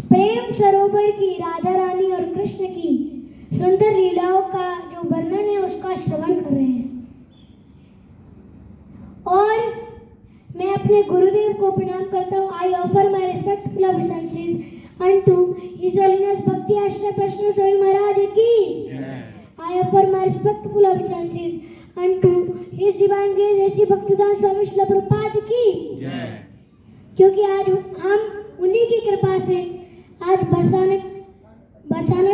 प्रेम सरोवर की राधा रानी और कृष्ण की सुंदर लीलाओं का जो वर्णन है उसका श्रवण कर रहे हैं। और मैं अपने गुरुदेव को प्रणाम करता हूँ। I offer my respectful obeisances unto His Holiness Bhakti Ashraya Prashna Swami Maharaj की। I offer my respectful obeisances unto His Divine Grace A C Bhaktidan स्वामी श्रील प्रभुपाद की। क्योंकि आज हम उन्हीं की कृपा से आज बरसाने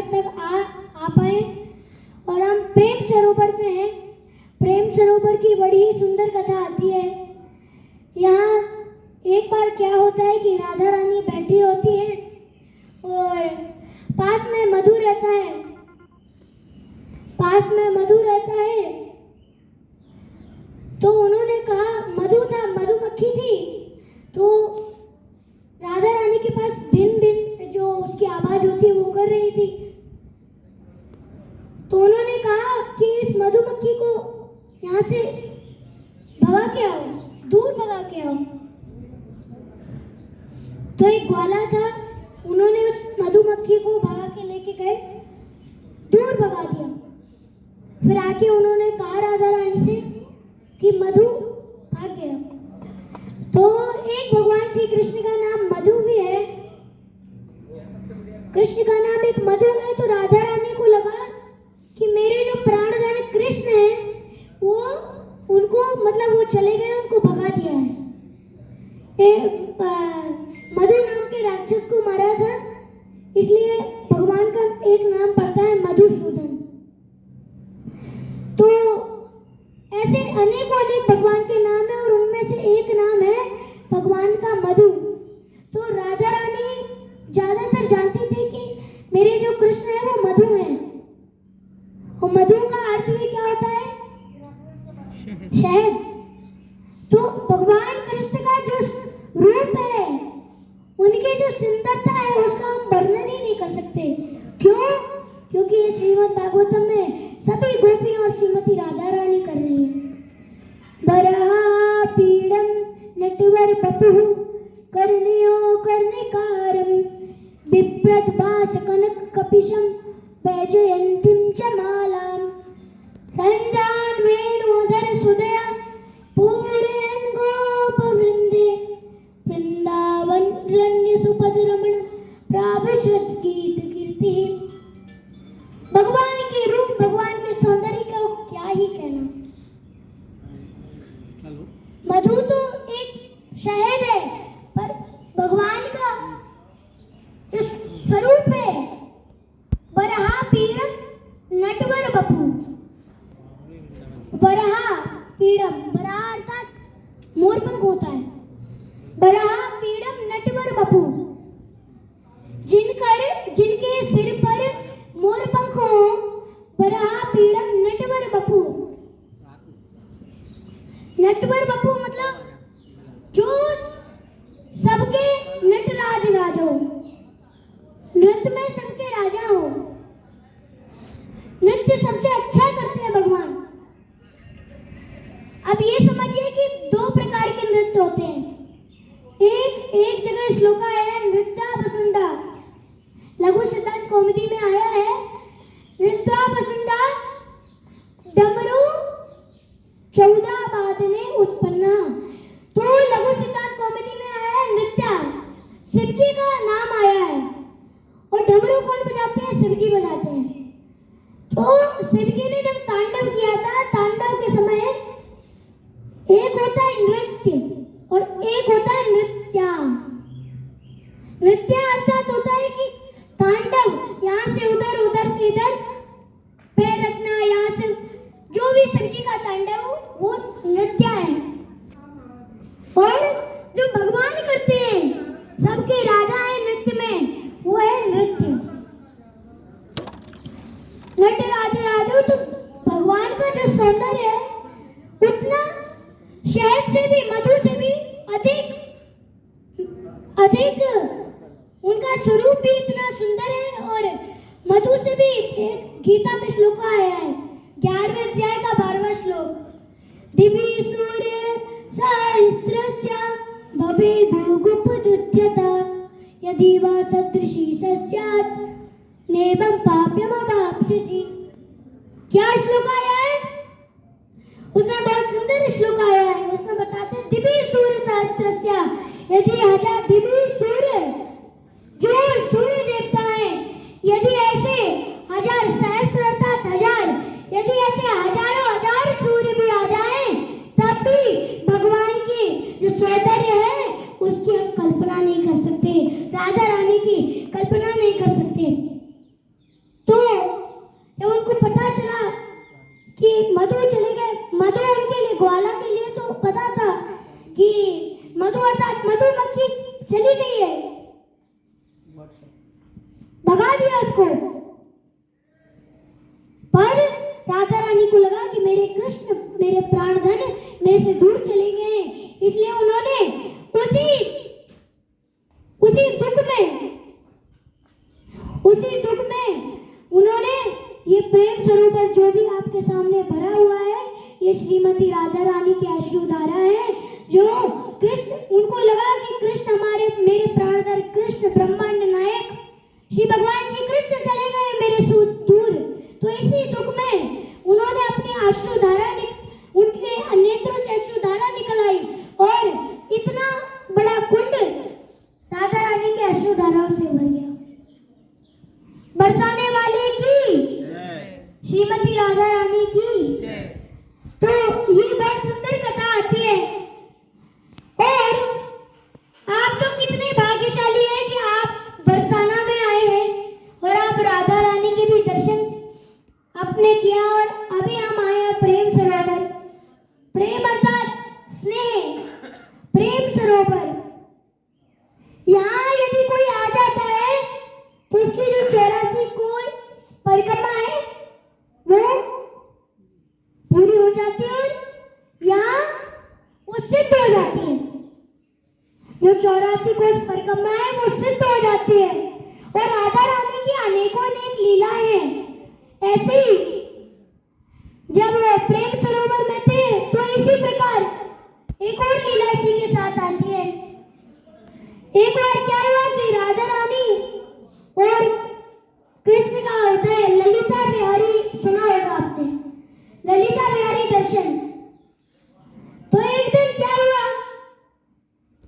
तक आ पाए और हम प्रेम सरोवर में हैं। प्रेम सरोवर की बड़ी ही सुंदर कथा आती है। यहाँ एक बार क्या होता है कि राधा रानी बैठी होती है और पास में मधु रहता है। तो उन्होंने कहा, मधुमक्खी थी, तो राधा रानी के पास भिन भिन जो उसकी आवाज होती है वो कर रही थी। तो उन्होंने कहा कि इस मधुमक्खी को यहाँ से भगा के आओ, दूर भगा के आओ। तो एक ग्वाला था, उन्होंने उस मधुमक्खी को भगा के लेके गए, दूर भगा दिया। फिर आके उन्होंने कहा राधा रानी से कि मधु भाग गया। तो एक भगवान श्री कृष्ण का नाम मधु भी है, कृष्ण का नाम एक मधु है। तो राधा रानी को लगा कि मेरे जो प्राणदान कृष्ण है वो उनको मतलब वो चले गए, उनको भगा दिया है। मधु नाम के राक्षस को मारा था, इसलिए भगवान का एक नाम पड़ता है मधुसूदन। तो ऐसे अनेकों अनेक भगवान के नाम है और उनमें से एक नाम है भगवान का मधु। तो राधा रानी ज्यादातर जानती थी कि मेरे जो कृष्ण है वो मधु है। और मधु का अर्थ भी क्या होता है? शहद। तो भगवान कृष्ण का जो रूप है, उनकी जो सुंदरता है उसका हम वर्णन ही नहीं कर सकते। क्यों? क्योंकि ये श्रीमद् भागवतम में सभी गोपियां और श्रीमती राधा रानी कर रही है। बरहा पीड़म नटवर बपुः कर्णयो कर्णिकारम बिभ्रत भास कनक कपिशम वैजयंतीम च मालाम रंजान वेणुधर सुदया पूरयन् गोप वृंदे वृंदावन रण्य सुपद रमण प्राविशत गीत कीर्ति। भगवान के रूप, भगवान के सौंदर्य का क्या ही कहना। मधु तो एक शहद है, पर भगवान का जो स्वरूप है बरहा पीड़म नटवर बपू। बरहा पीड़म, बरहा अर्थात मोरपंख होता है। बरहा पीड़म नटवर बपू, जिनके सिर पर मोरपंख हो, बरहा पीड़म नटवर बपू। नटवर बपू मतलब जो सबके नटराज राजा हो, नृत्य में सबके राजा हो, नृत्य सबसे अच्छा करते हैं भगवान। अब ये समझिए कि दो प्रकार के नृत्य होते हैं। एक जगह श्लोका है नृत्या बसुंडा, लघु सिद्धांत कौमुदी में आया है। नृत्या बसुंडा डमरू 14 वादने उत्पन्ना। तो लघु सिद्धांत कौमुदी में आया है नृत्या, शिव जी का नाम आया है। और डमरू कौन बजाते हैं? शिव जी बजाते हैं। तो शिव जी ने जब तांडव किया था, तांडव के समय एक होता है नृत्य और एक होता है नृत्या। नृत्य अर्थात होता है कि तांडव, यहाँ से उधर, उधर से इधर पैर रखना, यहाँ से जो भी शिव जी का तांडव वो नृत्य है। और जो भगवान करते हैं, सबके राजा है नृत्य में, वो है नृत्य। नटराज राजा। तो भगवान का जो सौंदर्य है उतना शहद से भी, मधु से भी अधिक उनका स्वरूप भी इतना सुंदर है। और मधु से भी एक गीता में श्लोक आया है, 11वें अध्याय का 12वां श्लोक, दिव्य सूर्य सहस्रस्य भवेदु गुप्तुच्यता यदि वा सदृशी सस्यात् नेबं पाप्यमवाप्स्यसि। क्या श्लोक आया है? उसमें बहुत सुंदर श्लोक आया है। उसमें बताते हैं दिव्य सूर्य सहस्त्रस्य, यदि हजार दिव्य सूर्य जो सूर्य देवता है, यदि ऐसे हजार सहस्त्र अर्थात हजार, यदि ऐसे हजारों हजार सूर्य भी आ जाएं, तब भी भगवान की जो सौंदर्य है उसकी हम कल्पना नहीं कर सकते, राधा रानी की कल्पना नहीं कर सकते। तो जब उनको पता चला कि मधु चले गए, मधु उनके लिए, ग्वाला के लिए तो पता था कि मधु अर्थात मधुमक्खी चली गई है, भगा दिया उसको। पर राधा रानी को लगा कि मेरे कृष्ण, मेरे प्राणधन मेरे से दूर चले गए हैं, इसलिए उन्होंने उसी दुख में उन्होंने ये प्रेम सरोवर जो भी आपके सामने भरा हुआ है, ये श्रीमती राधा रानी की अश्रुधारा है। जो कृष्ण, उनको लगा कि कृष्ण हमारे, मेरे प्राणधन कृष्ण, ब्रह्मांड नायक श्री भगवान श्री कृष्ण चले गए मेरे से दूर। तो इसी दुख में उन्होंने अपनी अश्रुधारा, उनके नेत्रों से अश्रुधारा निकल आई और इतना बड़ा कुंड राधा रानी के अश्रुधाराओं से भर गया। बरसाने वाले की, श्रीमती राधा रानी की। तो ये बहुत सुंदर कथा आती है। और आप तो कितने भाग्यशाली हैं कि आप बरसाना में आए हैं और आप राधा रानी के भी दर्शन आपने किया। और अभी हम आए हैं प्रेम सरोवर, प्रेम अर्थात स्नेह, प्रेम सरोवर। यहाँ यदि कोई आ जाता है तो उसकी जो 84 कोई परिक्रमा है वो पूरी हो जाती है, यहाँ वो सिद्ध हो जाती है। जो 84 कोस परिक्रमा है वो सिद्ध हो जाती है। और राधा रानी की अनेकों अनेक लीला है। ऐसे ही जब प्रेम सरोवर में थे तो इसी प्रकार एक और लीला इसी के साथ आती है। एक बार क्या हुआ कि राधा रानी और कृष्ण का होता है ललिता बिहारी, सुना होगा आपने ललिता बिहारी दर्शन। तो एक दिन क्या हुआ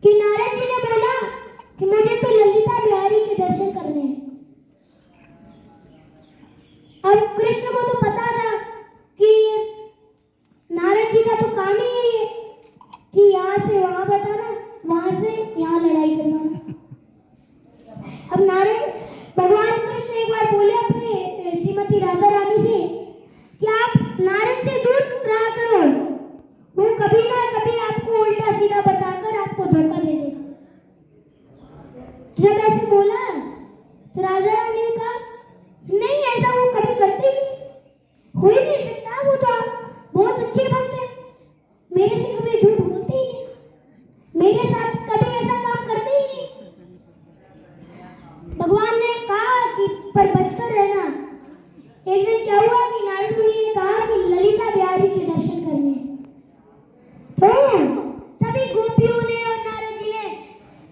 कि नारद जी ने बोला कि मुझे तो ललिता बिहारी के दर्शन करने हैं। अब कृष्ण को तो पता था कि नारद जी का तो काम ही यही है कि यहाँ से वहां बताना, वहां से यहाँ लड़ाई करवाना। अब नारद, भगवान कृष्ण एक बार बोले अपने श्रीमती राधा रानी से कि आप नारद से दूर रहा करो, वो कभी ना कभी आपको उल्टा सीधा बताकर आपको धोखा दे देगा। जब ऐसे बोला तो राधा रानी ने कहा नहीं, ऐसा वो कभी करते ही हो ही नहीं सकता, वो तो बहुत अच्छे भक्त हैं, मेरे से कभी झूठ बोलते ही नहीं, मेरे साथ कभी ऐसा काम करते ही नहीं। भगवान ने कहा कि पर बचकर रहना। एक दिन क्या हुआ कि नारद मुनि ने कहा कि ललिता बिहारी के दर्शन करने हैं। तो सभी गोपियों ने और नारद जी ने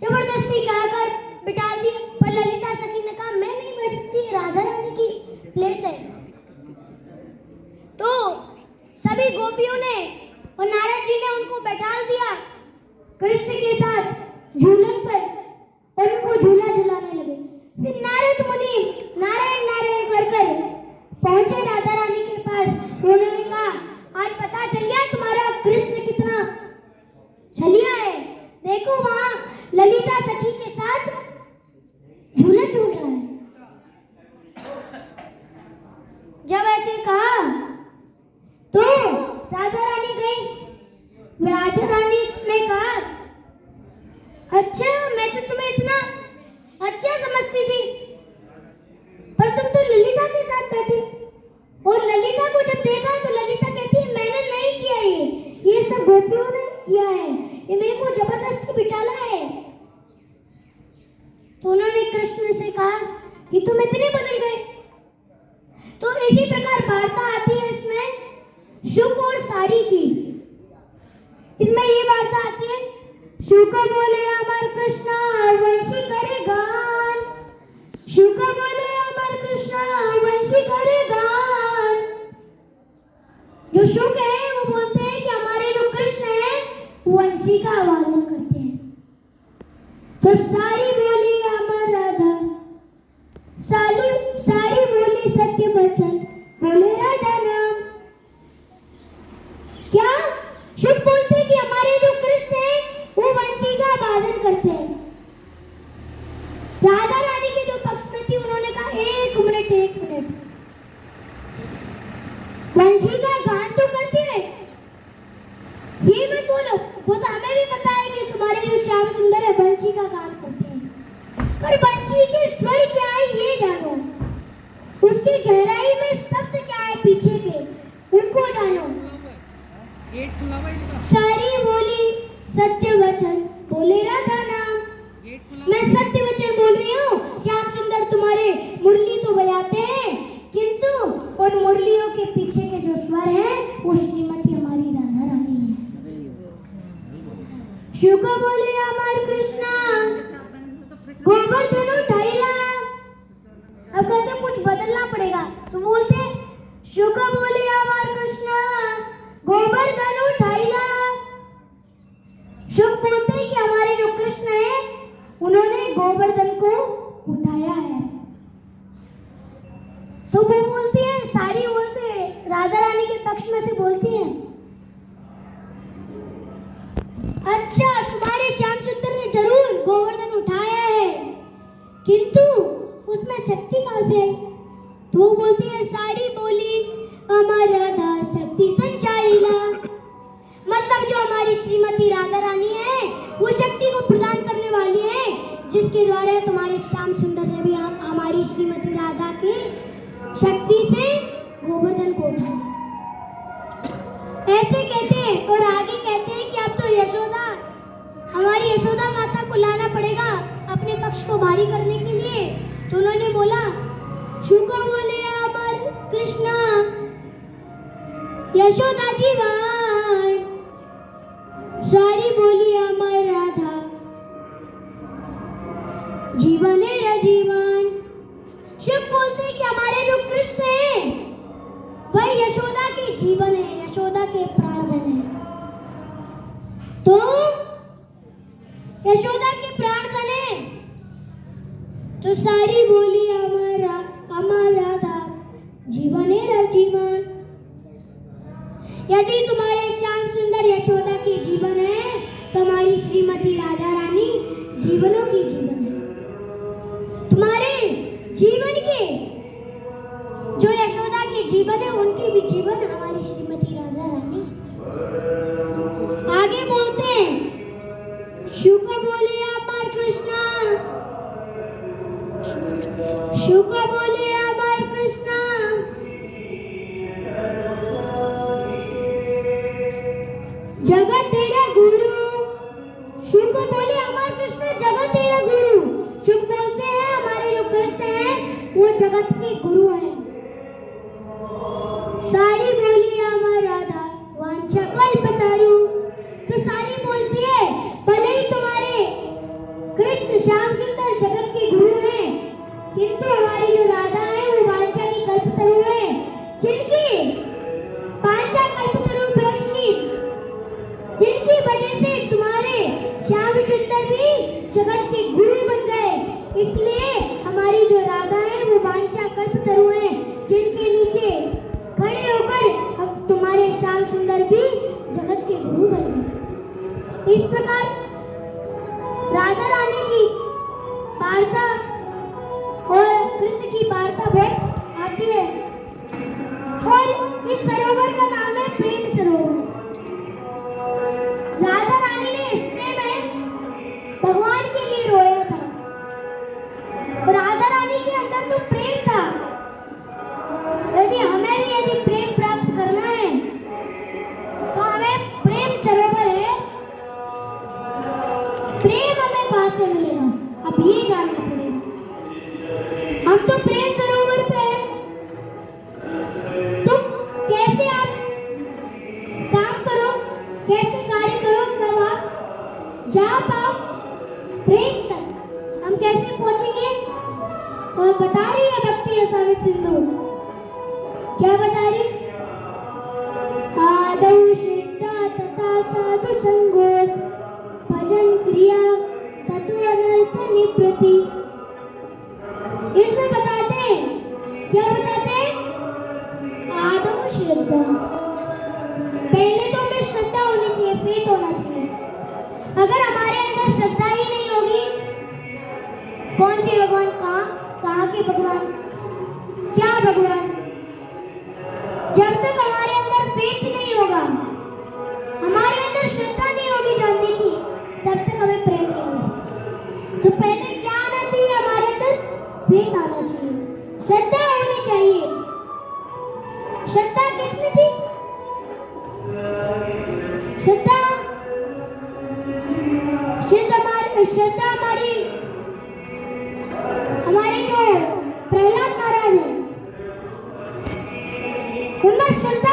जबरदस्ती कहकर बिठा दिया, पर ललिता सखी ने कहा मैं नहीं बैठ सकती, राधा रानी की प्लेस है। तो सभी गोपियों ने और नारद जी ने उनको बैठा दिया कृष्ण के साथ झूलन पर और उनको झूला झुलाने लगे। फिर नारद मुनि नारायण नारायण कर कर पहुंचे राधा रानी के पास। उन्होंने कहा आज पता चल गया तुम्हारा कृष्ण कितना छलिया है, देखो वहां ललिता सखी के साथ झूला झूल रहा है। जब ऐसे कहा तो राधा रानी गई। राधा रानी ने कहा अच्छा, मैं तो तुम्हें इतना अच्छा समझती थी, पर तुम तो ललिता के साथ बैठी। और ललिता को जब देखा तो ललिता कहती है मैंने नहीं किया, ये सब गोपियों ने किया है, ये मेरे को जबरदस्ती बिठाला है। तो उन्होंने कृष्ण से कहा कि तुम इतने बदल गए। तो इसी प्रकार वार्ता आती है इसमें शुक और सारी की। इसमें ये वार्ता आती है, शुक बोले अमर कृष्ण वंशी करेगा राधा रानी के जो पक्ष में थी उन्होंने कहा एक मिनट वंशी का गान तो करती रहे, ये मत बोलो, वो तो हमें भी पता है कि तुम्हारे जो श्याम सुंदर है बंशी का गान करते हैं, पर बंशी के स्वर क्या है ये जानो, उसकी गहराई में शब्द क्या है पीछे के उनको जानो। सारी बोली सत्य वचन बोले राधा नाम, मैं सत्य वचन बोल रही हूँ। श्याम सुंदर तुम्हारे मुरली तो बजाते हैं, किंतु उन मुरलियों के पीछे के जो स्वर हैं वो श्रीमती हमारी राधा रानी है। शिव को बोले अमर कृष्णा गोवर्धन उठाइला, अब कहते कुछ बदलना पड़ेगा तो बोलते शिव को बोले अमर कृष्णा गोवर्धन उठाइला। शिव बोलते हैं कि हमारे जो कृष्ण है उन्होंने गोवर्धन को उठाया है। तो वो बोलती है, सारी बोलते हैं, राधा रानी के पक्ष में से बोलती हैं, अच्छा तुम्हारे श्याम सुंदर ने जरूर गोवर्धन उठाया है, किंतु उसमें शक्ति कहां से आई? तो वो बोलती है सारी बोली अमर राधा शक्ति संचारिला, मतलब जो हमारी श्रीमती राधा रानी है वो शक्ति को प्रदान करने वाली है, जिसके द्वारा तुम्हारे श्याम सुंदर ने भी हमारी श्रीमती राधा की शक्ति से गोवर्धन को उठाया। ऐसे कहते हैं और आगे कहते हैं कि अब तो यशोदा, हमारी यशोदा माता को लाना पड़ेगा अपने पक्ष को भारी करने के लिए। तो उन्होंने बोला शुका बोले अमर कृष्णा यशोदा जीवन, सारी बोली अमर राधा जीवन है जीवन। शिव बोलते हैं कि हमारे जो कृष्ण है वह यशोदा के जीवन है, यशोदा के प्राणधन है। तो यशोदा के प्राणधन है, तो सारी बोली अमर राधा जीवन है जीवन। यदि तुम्हारे श्याम सुंदर यशोदा के जीवन है तो हमारी श्रीमती राधा रानी जीवनों की जीवन है। तुम्हारे जीवन के जो यशोदा के जीवन है उनके भी जीवन हमारी श्रीमती राधा रानी। आगे बोलते हैं शुक बोले अमर कृष्णा, शुक बोले अमर कृष्णा, जगत तेरा गुरु। शुक बोले अमर कृष्ण जगत तेरा गुरु। शुक बोलते हैं हमारे जो कृष्ण हैं वो जगत के गुरु हैं। सारी बोली अमर राधा वांछा कल्पतरु, तो सारी बोलती है भले ही तुम्हारे कृष्ण श्याम सुंदर जगत के गुरु हैं, किंतु हमारी जो राधा है वो वांछा की कल्पतरु है, जिनकी वांछा कल्पतरु वृक्ष की, जिनकी वजह से तुम्हारे श्याम सुंदर भी जगत के गुरु बन गए। इसलिए हमारी जो राधा है वो वांछा कल्पतरु है, जिनके नीचे खड़े होकर हम तुम्हारे श्याम सुंदर भी जगत के गुरु बन गए। इस प्रकार राधा रानी की वार्ता और कृष्ण की वार्ता बहुत आती है, और इस सरोवर का नाम है प्रेम सरोवर। राधा रानी ने इसने में भगवान के लिए रोया था। राधा रानी के अंदर तो प्रेम था। यदि प्रेम प्राप्त करना है तो हमें प्रेम सरोवर है, प्रेम हमें कहां से मिलेगा अब ये जानना पड़ेगा। हम तो प्रेम सरोवर पे है, तुम कैसे आप काम करो, कैसे कार्य करो, तब आप जा पाओ प्रेम तक। हम कैसे पहुंचेंगे? तो बता रही है भक्ति रसावित सिंधु, क्या बता रही? आदौ श्रद्धा तथा साधु संगो भजन क्रिया ततो अनर्थ निवृत्ति। इसमें बताते हैं, क्या बताते हैं? आदौ श्रद्धा, पहले तो हमें श्रद्धा होनी चाहिए, फेथ होना चाहिए। अगर हमारे अंदर श्रद्धा ही नहीं होगी कौन से भगवान? कहाँ के भगवान? क्या भगवान? जब तक हमारे अंदर फेथ नहीं होगा, हमारे अंदर श्रद्धा नहीं होगी जानने की, तब तक हमें प्रेम नहीं हो सकता। तो पहले क्या आना चाहिए? हमारे अंदर फेथ आना चाहिए, श्रद्धा होनी चाहिए। श्रद्धा किसमें थी? श्रद्धा हमारे जो प्रहलाद महाराज है, उनमें श्रद्धा